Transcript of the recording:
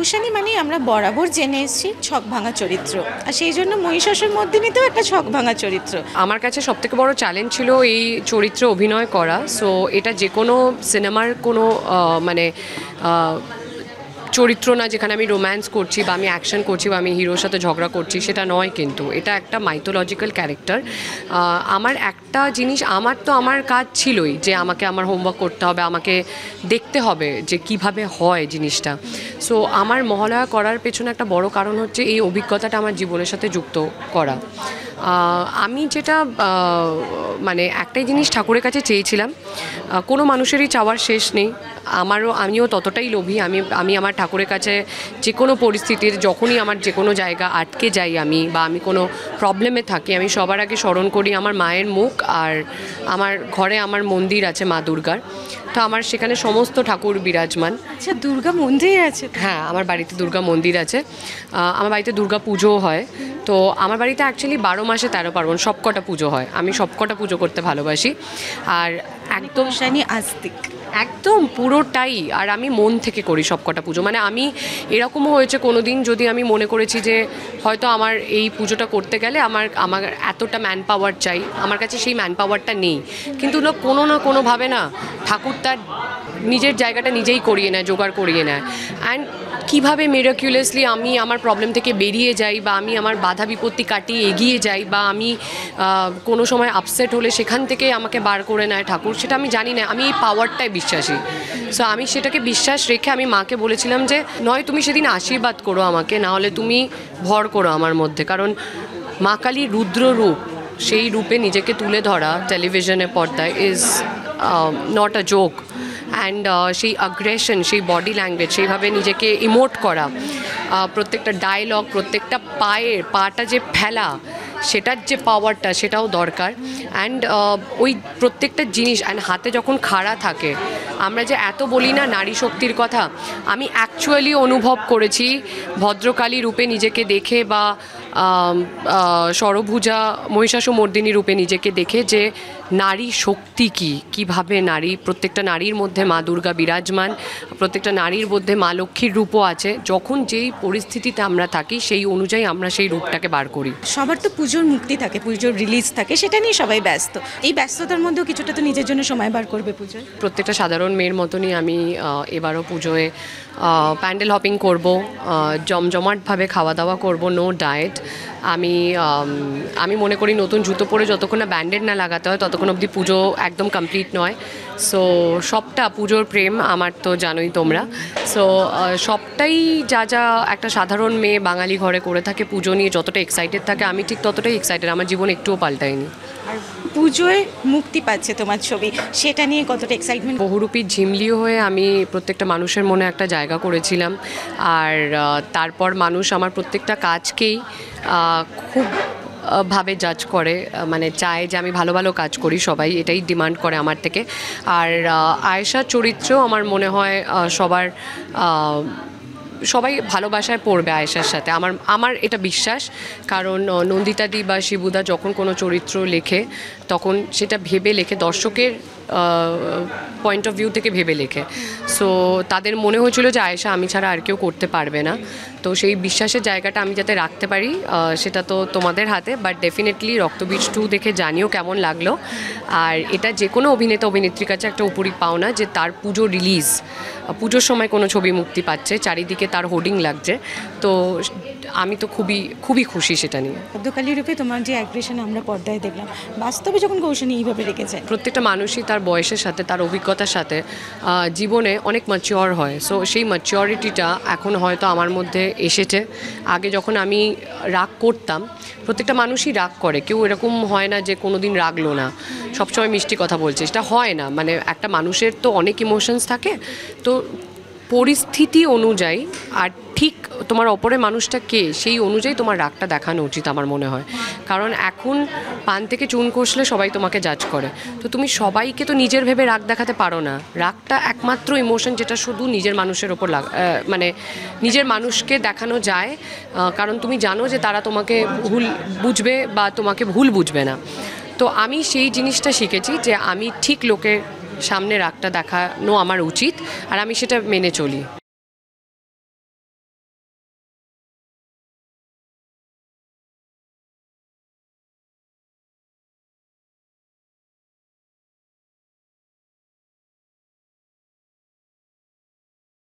কৌশানী মানে আমরা বরাবর জেনে এসেছি ছক ভাঙা চরিত্র, আর সেই জন্য মহিষাসুর মর্দিনীতেও একটা ছক ভাঙা চরিত্র। আমার কাছে সবথেকে বড় চ্যালেঞ্জ ছিল এই চরিত্রে অভিনয় করা। সো এটা যে কোনো সিনেমার কোনো মানে চরিত্র না যেখানে আমি রোম্যান্স করছি বা আমি অ্যাকশন করছি বা আমি হিরোর সাথে ঝগড়া করছি, সেটা নয়। কিন্তু এটা একটা মাইথোলজিক্যাল ক্যারেক্টার। আমার একটা জিনিস, আমার কাজ ছিলই যে আমাকে আমার হোমওয়ার্ক করতে হবে, আমাকে দেখতে হবে যে কিভাবে হয় জিনিসটা। সো আমার মহালয়া করার পেছনে একটা বড় কারণ হচ্ছে এই অভিজ্ঞতাটা আমার জীবনের সাথে যুক্ত করা। আমি যেটা মানে একটাই জিনিস ঠাকুরের কাছে চেয়েছিলাম, কোনো মানুষেরই চাওয়ার শেষ নেই, আমিও ততটাই লোভী। আমি আমার ঠাকুরের কাছে যে কোনো পরিস্থিতির, যখনই আমার যে কোনো জায়গা আটকে যাই আমি বা আমি কোনো প্রবলেমে থাকি, আমি সবার আগে স্মরণ করি আমার মায়ের মুখ। আর আমার ঘরে আমার মন্দির আছে মা দুর্গার, তো আমার সেখানে সমস্ত ঠাকুর বিরাজমান। আচ্ছা, দুর্গা মন্দির আছে? হ্যাঁ, আমার বাড়িতে দুর্গা মন্দির আছে। আমার বাড়িতে দুর্গা পুজোও হয়। তো আমার বাড়িতে অ্যাকচুয়ালি 12 মাসে 13 পার্বণ সবকটা পুজো হয়। আমি সবকটা পুজো করতে ভালোবাসি। আর একদম কৌশানী আস্তিক, একদম পুরোটাই। আর আমি মন থেকে করি সবকটা পুজো। মানে আমি এরকমও হয়েছে কোনো দিন যদি আমি মনে করেছি যে হয়তো আমার এই পুজোটা করতে গেলে আমার এতটা ম্যান পাওয়ার চাই, আমার কাছে সেই ম্যান পাওয়ারটা নেই, কিন্তু কোনো না কোনোভাবে না ঠাকুর তার নিজের জায়গাটা নিজেই করিয়ে নেয়, জোগাড় করিয়ে নেয়। অ্যান্ড কীভাবে মিরাকিউলাসলি আমি আমার প্রবলেম থেকে বেরিয়ে যাই, বা আমি আমার বাধা বিপত্তি কাটিয়ে এগিয়ে যাই, বা আমি কোনো সময় আপসেট হলে সেখান থেকে আমাকে বার করে নেয় ঠাকুর, সেটা আমি জানি না। আমি এই পাওয়ারটাই বিশ্বাসী। সো আমি সেটাকে বিশ্বাস রেখে আমি মাকে বলেছিলাম যে নয় তুমি সেদিন আশীর্বাদ করো আমাকে, না হলে তুমি ভর করো আমার মধ্যে। কারণ মা কালীর রুদ্র রূপ, সেই রূপে নিজেকে তুলে ধরা টেলিভিশনের পর্দায় is not a joke. And সেই আগ্রেশন, সেই বডি ল্যাঙ্গুয়েজ, সেইভাবে নিজেকে ইমোট করা, প্রত্যেকটা ডায়লগ, প্রত্যেকটা পাটা যে ফেলা, সেটার যে পাওয়ারটা, সেটাও দরকার। অ্যান্ড ওই প্রত্যেকটা জিনিস, অ্যান্ড হাতে যখন খাড়া থাকে, আমরা যে এত বলি না নারী শক্তির কথা, আমি অ্যাকচুয়ালি অনুভব করেছি ভদ্রকালী রূপে নিজেকে দেখে, বা ষড়ভুজা মহিষাসুর মর্দিনী রূপে নিজেকে দেখে, যে নারী শক্তি কীভাবে নারী, প্রত্যেকটা নারীর মধ্যে মা দুর্গা বিরাজমান, প্রত্যেকটা নারীর মধ্যে মা লক্ষ্মীর রূপও আছে। যখন যেই পরিস্থিতিতে আমরা থাকি সেই অনুযায়ী আমরা সেই রূপটাকে বার করি। সবার তো পুজোর মুক্তি থাকে, পুজোর রিলিজ থাকে, সেটা নিয়ে সবাই ব্যস্ত। এই ব্যস্ততার মধ্যেও কিছুটা তো নিজের জন্য সময় বার করবে পুজোয়। প্রত্যেকটা সাধারণ মেয়ের মতনই আমি এবারও পুজোয় প্যান্ডেল হপিং করব, জমজমাটভাবে খাওয়া দাওয়া করব, নো ডায়েট। আমি মনে করি নতুন জুতো পরে যতক্ষণ না ব্যান্ডেড না লাগাতে হয় ততক্ষণ অবধি পুজো একদম কমপ্লিট নয়। সো সবটা পুজোর প্রেম আমার, তো জানোই তোমরা। সো সবটাই যা একটা সাধারণ মেয়ে বাঙালি ঘরে করে থাকে, পুজো নিয়ে যতটা এক্সাইটেড থাকে আমি ঠিক ততটাই এক্সাইটেড। আমার জীবন একটুও পাল্টায়নি। আর পুজোয় মুক্তি পাচ্ছে তোমার ছবি, সেটা নিয়ে কতটা এক্সাইটমেন্ট? বহুরূপী ঝিমলি হয়ে আমি প্রত্যেকটা মানুষের মনে একটা জায়গা করেছিলাম। আর তারপর মানুষ আমার প্রত্যেকটা কাজকেই খুব ভাবে জাজ করে, মানে চায় যে আমি ভালো ভালো কাজ করি, সবাই এটাই ডিমান্ড করে আমার থেকে। আর আয়েশার চরিত্রেও আমার মনে হয় সবাই ভালোবাসায় পড়বে আয়েশার সাথে, আমার এটা বিশ্বাস। কারণ নন্দিতাদি বা শিবুদা যখন কোনো চরিত্র লেখে তখন সেটা ভেবে লেখে, দর্শকের পয়েন্ট অফ ভিউ থেকে ভেবে লেখে। সো তাদের মনে হয়েছিল যে আয়েশা আমি ছাড়া আর কেউ করতে পারবে না। তো সেই বিশ্বাসের জায়গাটা আমি যাতে রাখতে পারি সেটা তো তোমাদের হাতে। বাট ডেফিনেটলি রক্তবীজ 2 দেখে জানিও কেমন লাগলো। আর এটা যে কোনো অভিনেতা অভিনেত্রীর কাছে একটা উপরি পাওনা যে তার পুজো রিলিজ, পুজোর সময় কোনো ছবি মুক্তি পাচ্ছে, চারিদিকে তার হোর্ডিং লাগছে। তো আমি তো খুবই খুবই খুশি সেটা নিয়ে। ভদ্রকালী রূপে তোমার যে অ্যাগ্রেশন আমরা পর্দায় দেখলাম, বাস্তবে যখন কৌশানী এইভাবে রেখেছে, প্রত্যেকটা মানুষই তার বয়সের সাথে, তার অভিজ্ঞতার সাথে জীবনে অনেক ম্যাচিওর হয়। সো সেই ম্যাচিওরিটিটা এখন হয়তো আমার মধ্যে এসেছে। আগে যখন আমি রাগ করতাম, প্রত্যেকটা মানুষই রাগ করে, কেউ এরকম হয় না যে কোনো দিন রাগলো না, সবসময় মিষ্টি কথা বলছে, সেটা হয় না। মানে একটা মানুষের তো অনেক ইমোশনস থাকে। তো পরিস্থিতি অনুযায়ী আর ঠিক তোমার অপরের মানুষটা কে সেই অনুযায়ী তোমার রাগটা দেখানো উচিত আমার মনে হয়। কারণ এখন পান থেকে চুন কষলে সবাই তোমাকে জাজ করে। তো তুমি সবাইকে তো নিজের ভেবে রাগ দেখাতে পারো না। রাগটা একমাত্র ইমোশন যেটা শুধু নিজের মানুষের ওপর মানে নিজের মানুষকে দেখানো যায়। কারণ তুমি জানো যে তারা তোমাকে ভুল বুঝবে বা তোমাকে ভুল বুঝবে না। তো আমি সেই জিনিসটা শিখেছি যে আমি ঠিক লোকের সামনে রাগটা দেখানো আমার উচিত, আর আমি সেটা মেনে চলি।